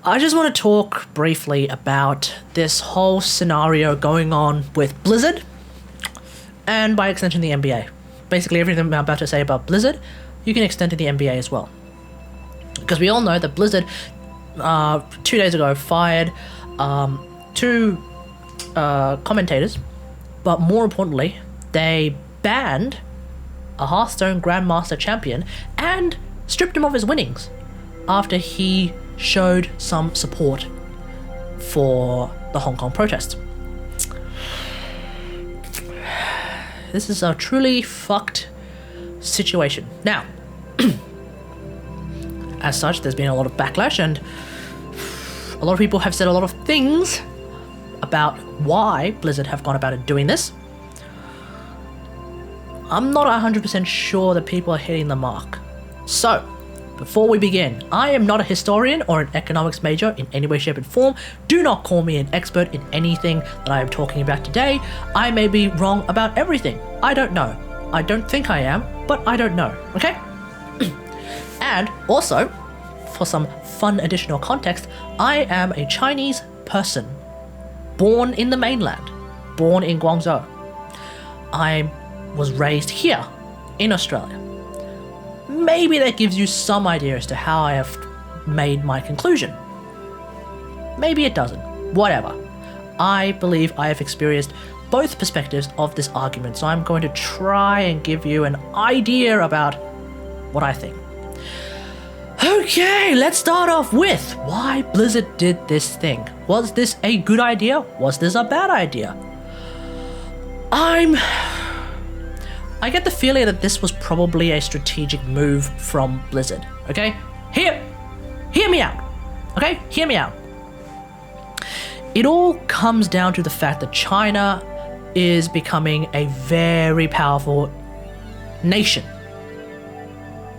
I just want to talk briefly about this whole scenario going on with Blizzard and by extension the NBA. Basically everything I'm about to say about Blizzard, you can extend to the NBA as well. Because we all know that Blizzard 2 days ago fired two commentators, but more importantly, they banned a Hearthstone Grandmaster champion and stripped him of his winnings after he showed some support for the Hong Kong protests. This is a truly fucked situation. Now, as such, there's been a lot of backlash, and a lot of people have said a lot of things about why Blizzard have gone about it doing this. I'm not 100% sure that people are hitting the mark. So, before we begin, I am not a historian or an economics major in any way, shape, or form. Do not call me an expert in anything that I am talking about today. I may be wrong about everything. I don't know. I don't think I am, but I don't know, okay? And also, for some fun additional context, I am a Chinese person, born in the mainland, born in Guangzhou. I was raised here in Australia. Maybe that gives you some idea as to how I have made my conclusion. Maybe it doesn't. Whatever. I believe I have experienced both perspectives of this argument, so I'm going to try and give you an idea about what I think. Okay, let's start off with why Blizzard did this thing. Was this a good idea? Was this a bad idea? I get the feeling that this was probably a strategic move from Blizzard, okay? Hear me out, okay? Hear me out. It all comes down to the fact that China is becoming a very powerful nation.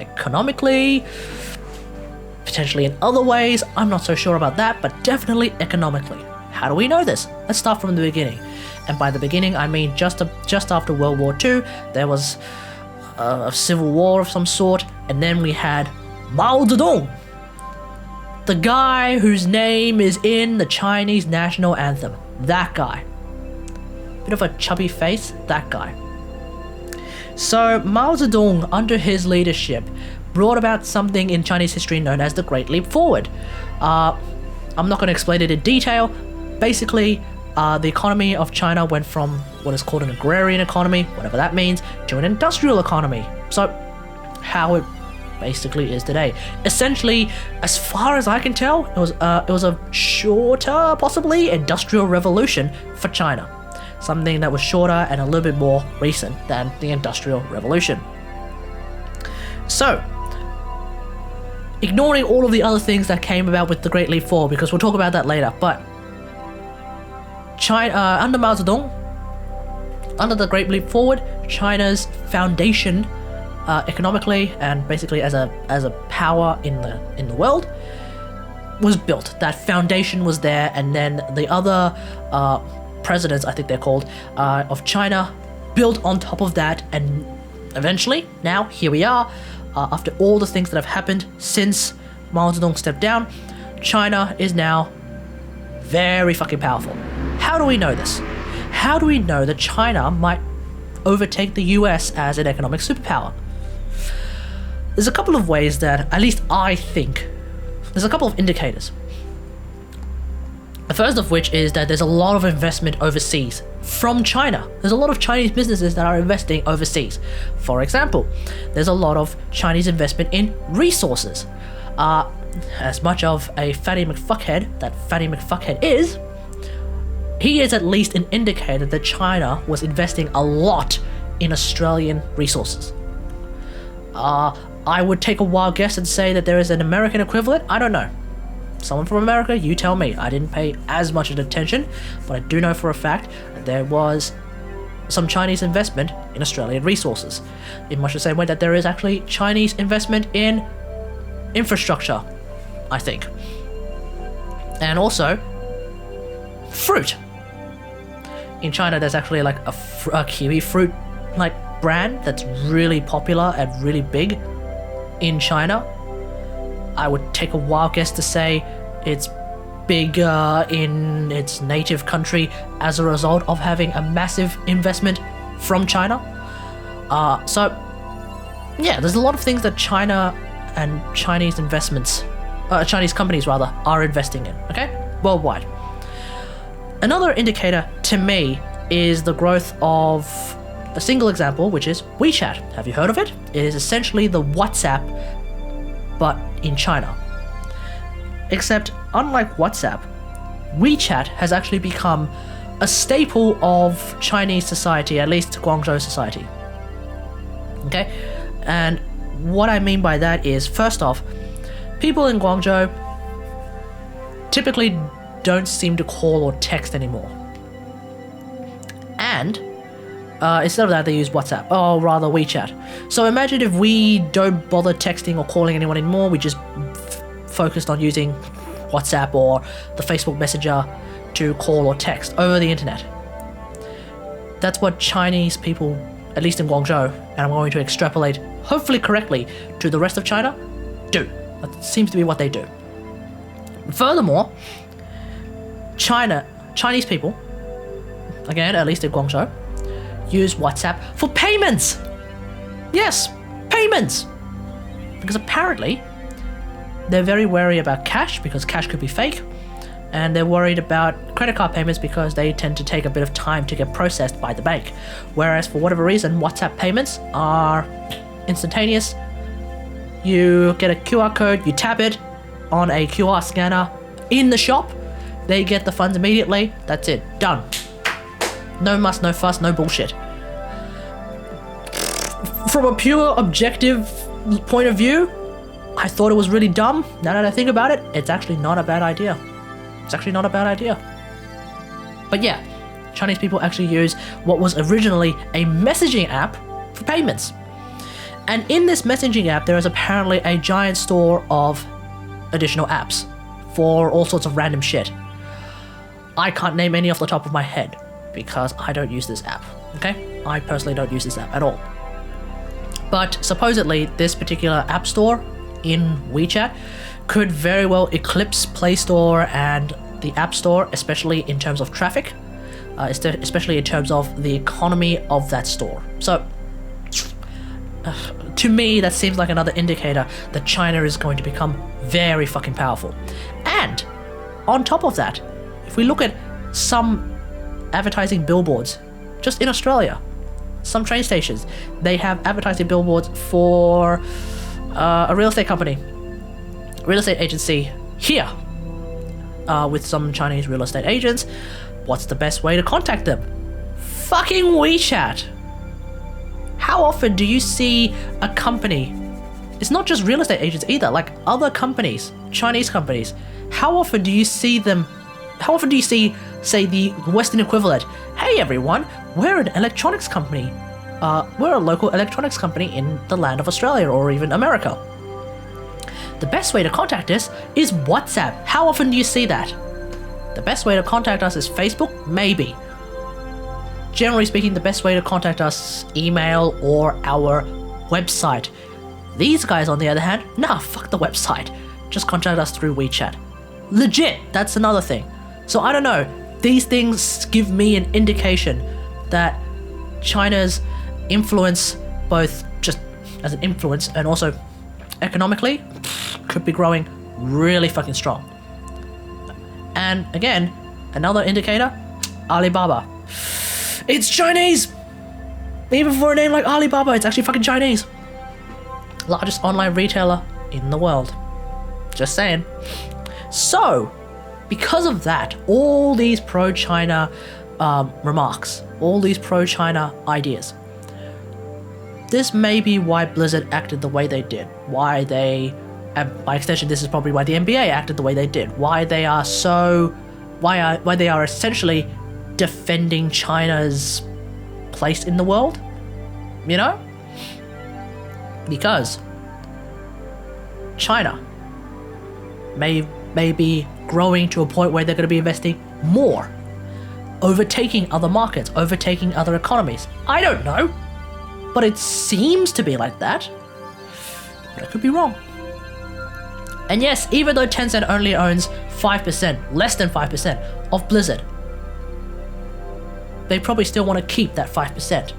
Economically, potentially in other ways, I'm not so sure about that, but definitely economically. How do we know this? Let's start from the beginning. And by the beginning, I mean just after World War II, there was a civil war of some sort, and then we had Mao Zedong, the guy whose name is in the Chinese national anthem. That guy. Bit of a chubby face, that guy. So Mao Zedong, under his leadership, brought about something in Chinese history known as the Great Leap Forward. I'm not going to explain it in detail. Basically, the economy of China went from what is called an agrarian economy, whatever that means, to an industrial economy. So, how it basically is today. Essentially, as far as I can tell, it was a shorter, possibly, industrial revolution for China. Something that was shorter and a little bit more recent than the Industrial Revolution. So, ignoring all of the other things that came about with the Great Leap Forward, because we'll talk about that later, but China, under Mao Zedong, under the Great Leap Forward, China's foundation, economically and basically as a power in the world, was built. That foundation was there, and then the other presidents, I think they're called, of China, built on top of that, and eventually, now here we are. After all the things that have happened since Mao Zedong stepped down, China is now very fucking powerful. How do we know this? How do we know that China might overtake the US as an economic superpower? There's a couple of ways that, at least I think, there's a couple of indicators. The first of which is that there's a lot of investment overseas from China. There's a lot of Chinese businesses that are investing overseas. For example, there's a lot of Chinese investment in resources. As much of a fatty McFuckhead that fatty McFuckhead is, he is at least an indicator that China was investing a lot in Australian resources. I would take a wild guess and say that there is an American equivalent. I don't know. Someone from America, you tell me. I didn't pay as much attention, but I do know for a fact that there was some Chinese investment in Australian resources, in much the same way that there is actually Chinese investment in infrastructure, I think. And also, fruit. In China, there's actually like a kiwi fruit like brand that's really popular and really big in China. I would take a wild guess to say It's bigger in its native country as a result of having a massive investment from China. So, yeah, there's a lot of things that China and Chinese companies rather, are investing in, okay? Worldwide. Another indicator to me is the growth of a single example, which is WeChat. Have you heard of it? It is essentially the WhatsApp, but in China. Except, unlike WhatsApp, WeChat has actually become a staple of Chinese society, at least Guangzhou society. Okay? And what I mean by that is, first off, people in Guangzhou typically don't seem to call or text anymore. And instead of that, they use WhatsApp, or rather WeChat. So imagine if we don't bother texting or calling anyone anymore, we just focused on using WhatsApp or the Facebook Messenger to call or text over the internet. That's what Chinese people, at least in Guangzhou, and I'm going to extrapolate, hopefully correctly, to the rest of China, do. That seems to be what they do. Furthermore, Chinese people, again, at least in Guangzhou, use WhatsApp for payments. Yes, payments. Because apparently, they're very wary about cash because cash could be fake, and they're worried about credit card payments because they tend to take a bit of time to get processed by the bank. Whereas for whatever reason, WhatsApp payments are instantaneous. You get a QR code, you tap it on a QR scanner in the shop, they get the funds immediately, that's it, done. No muss, no fuss, no bullshit. From a pure objective point of view, I thought it was really dumb. Now that I think about it, it's actually not a bad idea. It's actually not a bad idea. But yeah, Chinese people actually use what was originally a messaging app for payments. And in this messaging app, there is apparently a giant store of additional apps for all sorts of random shit. I can't name any off the top of my head because I don't use this app, okay? I personally don't use this app at all. But supposedly, this particular app store in WeChat could very well eclipse Play Store and the App Store, especially in terms of traffic, especially in terms of the economy of that store. So, to me, that seems like another indicator that China is going to become very fucking powerful. And on top of that, if we look at some advertising billboards, just in Australia, some train stations, they have advertising billboards for a real estate agency here, with some Chinese real estate agents. What's the best way to contact them? Fucking WeChat. How often do you see a company, it's not just real estate agents either, like other companies, Chinese companies, how often do you see, say, the Western equivalent, hey everyone, we're an electronics company, we're a local electronics company in the land of Australia or even America. The best way to contact us is WhatsApp. How often do you see that? The best way to contact us is Facebook? Maybe. Generally speaking, the best way to contact us, email or our website. These guys, on the other hand, nah, fuck the website. Just contact us through WeChat. Legit, that's another thing. So I don't know, these things give me an indication that China's influence, both just as an influence and also economically, could be growing really fucking strong. And again, another indicator, Alibaba. It's Chinese! Even for a name like Alibaba, it's actually fucking Chinese. Largest online retailer in the world. Just saying. So, because of that, all these pro-China remarks, all these pro-China ideas, this may be why Blizzard acted the way they did, why they, and by extension this is probably why the NBA acted the way they did, why they are essentially defending China's place in the world, you know? Because China may be growing to a point where they're going to be investing more, overtaking other markets, overtaking other economies. I don't know, but it seems to be like that, but I could be wrong. And yes, even though Tencent only owns 5%, less than 5% of Blizzard, they probably still want to keep that 5%.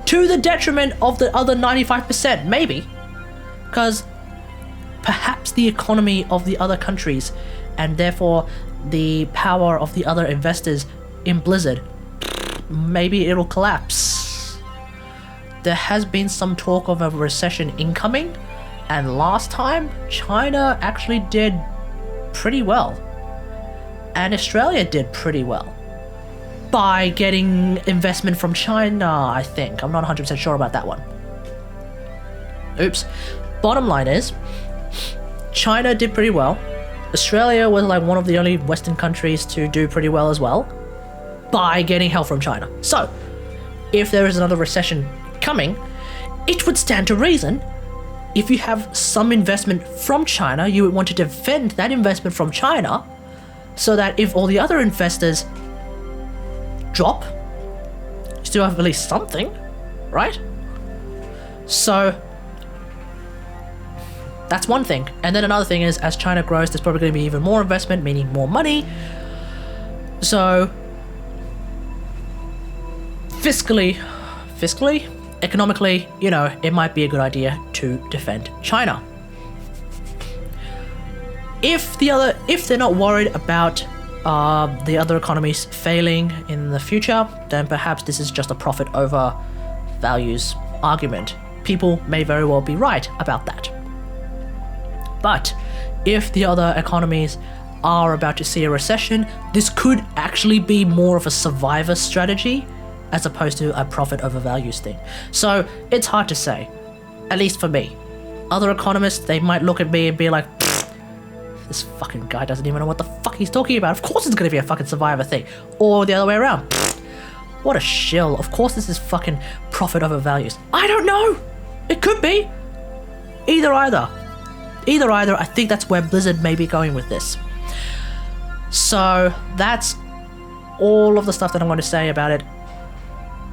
To the detriment of the other 95%, maybe. Because perhaps the economy of the other countries, and therefore the power of the other investors in Blizzard, maybe it'll collapse. There has been some talk of a recession incoming, and last time, China actually did pretty well. And Australia did pretty well. By getting investment from China, I think. I'm not 100% sure about that one. Oops. Bottom line is, China did pretty well. Australia was like one of the only Western countries to do pretty well as well, by getting help from China. So, if there is another recession coming, it would stand to reason, if you have some investment from China, you would want to defend that investment from China, so that if all the other investors drop, you still have at least something, right? So that's one thing. And then another thing is, as China grows, there's probably going to be even more investment, meaning more money. So fiscally, economically, you know, it might be a good idea to defend China. If they're not worried about the other economies failing in the future, then perhaps this is just a profit over values argument. People may very well be right about that. But if the other economies are about to see a recession, this could actually be more of a survivor strategy as opposed to a profit over values thing. So it's hard to say, at least for me. Other economists, they might look at me and be like, this fucking guy doesn't even know what the fuck he's talking about. Of course it's gonna be a fucking survivor thing. Or the other way around. What a shill. Of course this is fucking profit over values. I don't know. It could be. Either, I think that's where Blizzard may be going with this. So that's all of the stuff that I'm going to say about it.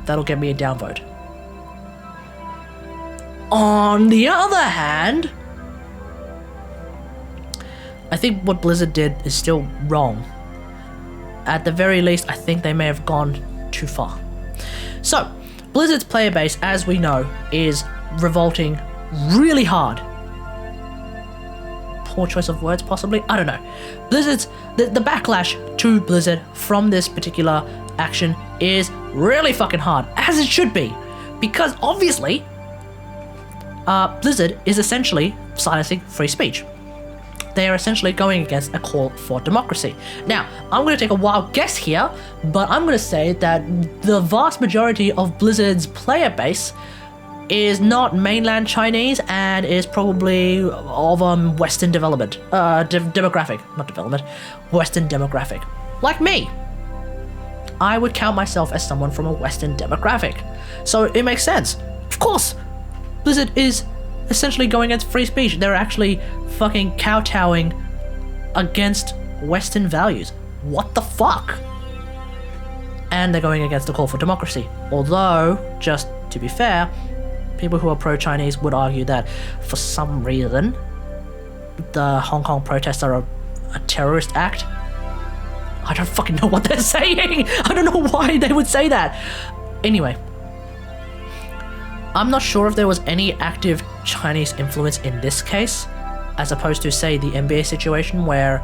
That'll get me a downvote. On the other hand, I think what Blizzard did is still wrong. At the very least, I think they may have gone too far. So, Blizzard's player base, as we know, is revolting really hard. Poor choice of words, possibly? I don't know. The backlash to Blizzard from this particular action is really fucking hard, as it should be. Because obviously, Blizzard is essentially silencing free speech. They are essentially going against a call for democracy. Now, I'm going to take a wild guess here, but I'm going to say that the vast majority of Blizzard's player base is not mainland Chinese and is probably of Western development, demographic, not development, Western demographic. Like me. I would count myself as someone from a Western demographic. So it makes sense. Of course, Blizzard is essentially going against free speech. They're actually fucking kowtowing against Western values. What the fuck? And they're going against the call for democracy. Although, just to be fair, people who are pro-Chinese would argue that for some reason the Hong Kong protests are a terrorist act. I don't fucking know what they're saying. I don't know why they would say that. Anyway, I'm not sure if there was any active Chinese influence in this case, as opposed to, say, the NBA situation where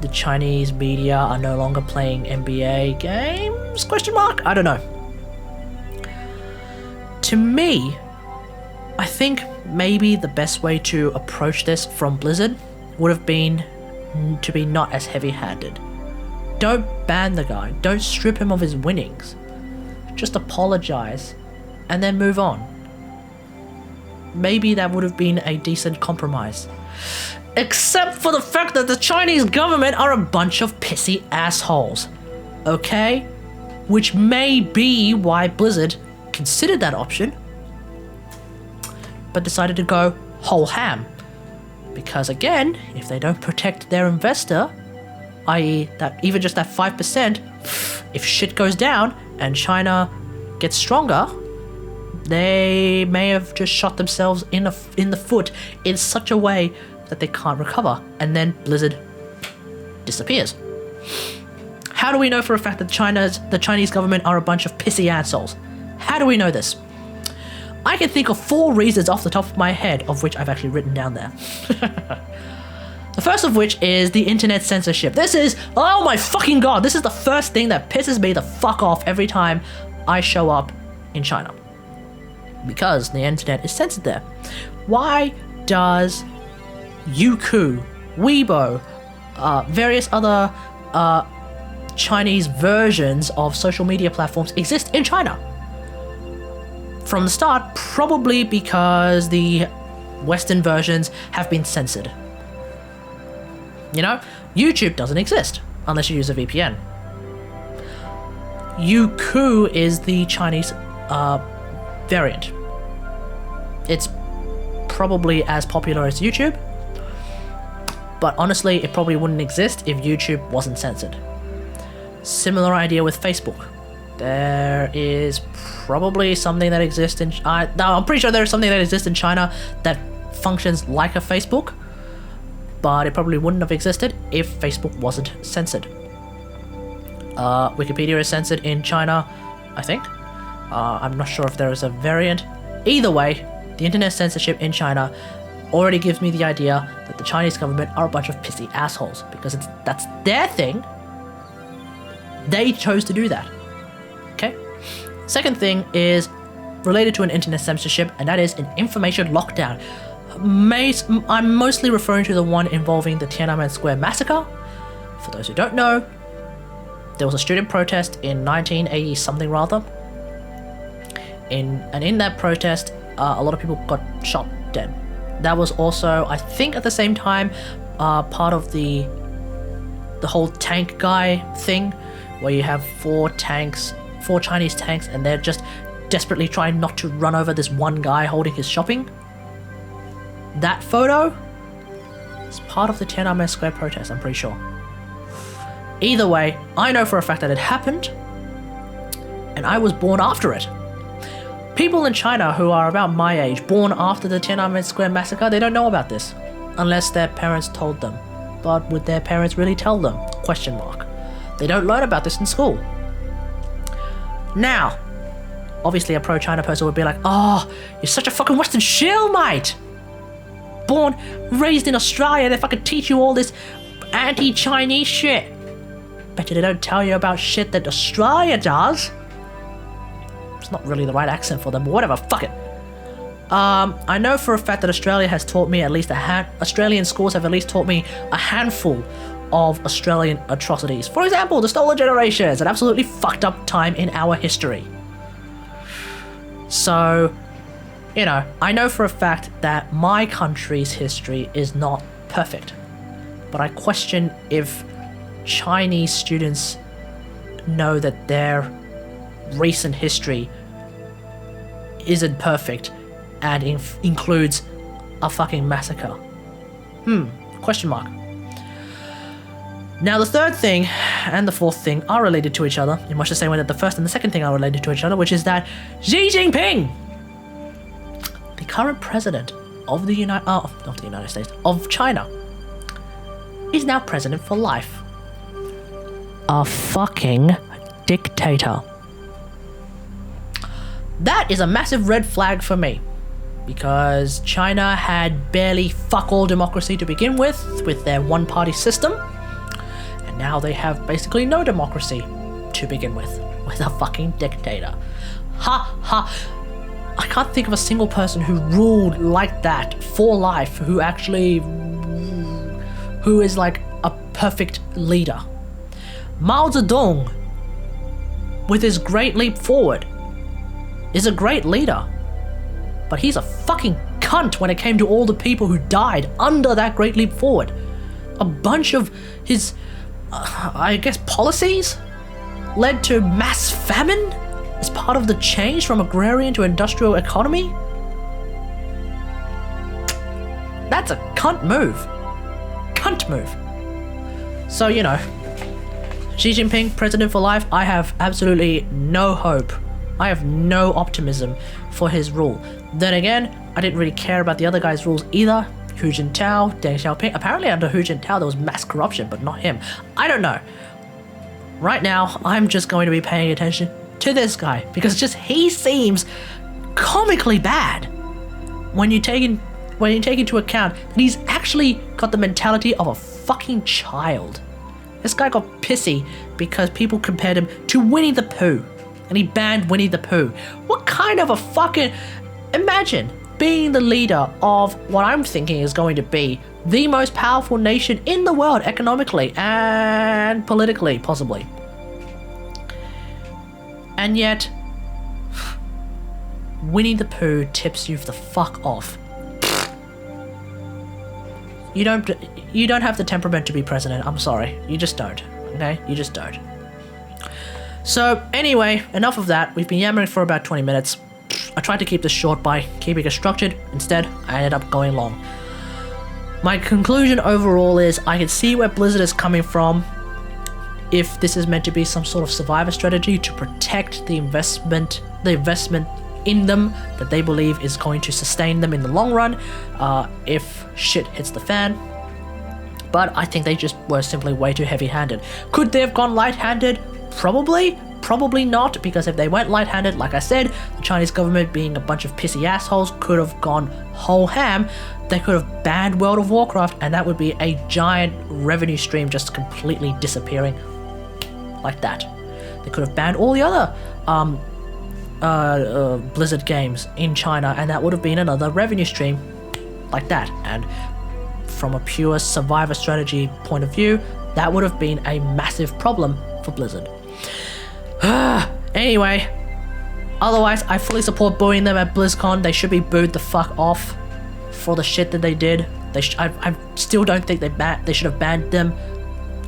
the Chinese media are no longer playing NBA games? Question mark? I don't know. To me, I think maybe the best way to approach this from Blizzard would have been to be not as heavy-handed. Don't ban the guy. Don't strip him of his winnings. Just apologize and then move on. Maybe that would have been a decent compromise. Except for the fact that the Chinese government are a bunch of pissy assholes. Okay? Which may be why Blizzard considered that option, but decided to go whole ham. Because again, if they don't protect their investor, i.e. that even just that 5%, if shit goes down and China gets stronger, they may have just shot themselves in the foot in such a way that they can't recover, and then Blizzard disappears. How do we know for a fact that the Chinese government are a bunch of pissy assholes? How do we know this? I can think of 4 reasons off the top of my head, of which I've actually written down there. The first of which is the internet censorship. This is, oh my fucking god, this is the first thing that pisses me the fuck off every time I show up in China. Because the internet is censored there. Why does Youku, Weibo, various other Chinese versions of social media platforms exist in China? From the start, probably because the Western versions have been censored. You know, YouTube doesn't exist unless you use a VPN. Youku is the Chinese variant. It's probably as popular as YouTube, but honestly, it probably wouldn't exist if YouTube wasn't censored. Similar idea with Facebook. There is probably something that exists in... I'm pretty sure there's something that exists in China that functions like a Facebook, but it probably wouldn't have existed if Facebook wasn't censored. Wikipedia is censored in China, I think. I'm not sure if there is a variant. Either way, the internet censorship in China already gives me the idea that the Chinese government are a bunch of pissy assholes, because that's their thing. They chose to do that. Okay? Second thing is related to an internet censorship, and that is an information lockdown. I'm mostly referring to the one involving the Tiananmen Square massacre. For those who don't know, there was a student protest in 1980 something rather. In that protest, a lot of people got shot dead. That was also, I think at the same time, part of the whole tank guy thing, where you have 4 Chinese tanks, and they're just desperately trying not to run over this one guy holding his shopping. That photo is part of the Tiananmen Square protest, I'm pretty sure. Either way, I know for a fact that it happened, and I was born after it. People in China who are about my age, born after the Tiananmen Square massacre, they don't know about this, unless their parents told them. But would their parents really tell them? Question mark. They don't learn about this in school. Now, obviously a pro-China person would be like, oh, you're such a fucking Western shill, mate! Born, raised in Australia, they fucking teach you all this anti-Chinese shit. Bet you they don't tell you about shit that Australia does. It's not really the right accent for them, but whatever, fuck it. I know for a fact that Australia has taught me at least Australian schools have at least taught me a handful of Australian atrocities. For example, the Stolen Generations, an absolutely fucked up time in our history. So, you know, I know for a fact that my country's history is not perfect, but I question if Chinese students know that their recent history isn't perfect and includes a fucking massacre. Question mark. Now the third thing and the fourth thing are related to each other in much the same way that the first and the second thing are related to each other, which is that Xi Jinping, the current president of the United States, of China, is now president for life. A fucking dictator. That is a massive red flag for me, because China had barely fuck all democracy to begin with their one-party system, and now they have basically no democracy to begin with a fucking dictator. Ha ha. I can't think of a single person who ruled like that for life, who is like a perfect leader. Mao Zedong, with his Great Leap Forward, is a great leader, but he's a fucking cunt when it came to all the people who died under that Great Leap Forward. A bunch of his, I guess, policies led to mass famine as part of the change from agrarian to industrial economy. That's a cunt move. Cunt move. So, you know, Xi Jinping, president for life, I have absolutely no hope. I have no optimism for his rule. Then again, I didn't really care about the other guy's rules either. Hu Jintao, Deng Xiaoping. Apparently under Hu Jintao there was mass corruption, but not him. I don't know. Right now, I'm just going to be paying attention to this guy because just he seems comically bad when you take into account that he's actually got the mentality of a fucking child. This guy got pissy because people compared him to Winnie the Pooh, and he banned Winnie the Pooh. What kind of a fucking... Imagine being the leader of what I'm thinking is going to be the most powerful nation in the world economically and politically, possibly. And yet, Winnie the Pooh tips you the fuck off. You don't have the temperament to be president. I'm sorry. You just don't. Okay? You just don't. So, anyway, enough of that. We've been yammering for about 20 minutes. I tried to keep this short by keeping it structured. Instead, I ended up going long. My conclusion overall is I can see where Blizzard is coming from. If this is meant to be some sort of survivor strategy to protect the investment in them that they believe is going to sustain them in the long run, if shit hits the fan. But I think they just were simply way too heavy-handed. Could they have gone light-handed? Probably. Probably not, because if they went light-handed, like I said, the Chinese government, being a bunch of pissy assholes, could have gone whole ham. They could have banned World of Warcraft, and that would be a giant revenue stream just completely disappearing like that. They could have banned all the other Blizzard games in China, and that would have been another revenue stream like that. And from a pure survivor strategy point of view, that would have been a massive problem for Blizzard. Anyway, otherwise, I fully support booing them at BlizzCon. They should be booed the fuck off for the shit that they did. I still don't think they should have banned them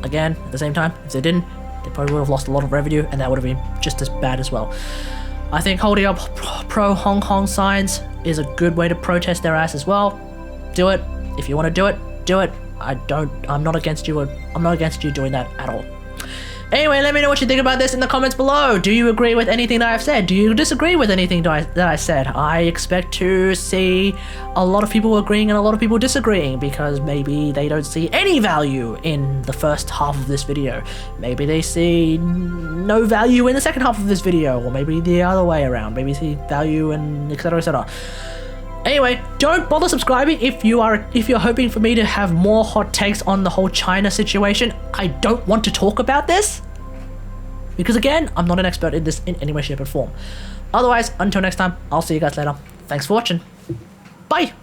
again at the same time. If they didn't, they probably would have lost a lot of revenue, and that would have been just as bad as well. I think holding up pro-Hong Kong signs is a good way to protest their ass as well. Do it. If you want to do it, do it. I'm not against you. I'm not against you doing that at all. Anyway, let me know what you think about this in the comments below. Do you agree with anything that I've said? Do you disagree with anything that I said? I expect to see a lot of people agreeing and a lot of people disagreeing, because maybe they don't see any value in the first half of this video. Maybe they see no value in the second half of this video, or maybe the other way around. Maybe see value and etc, etc. Anyway, don't bother subscribing if you're hoping for me to have more hot takes on the whole China situation. I don't want to talk about this, because again, I'm not an expert in this in any way, shape, or form. Otherwise, until next time, I'll see you guys later. Thanks for watching. Bye!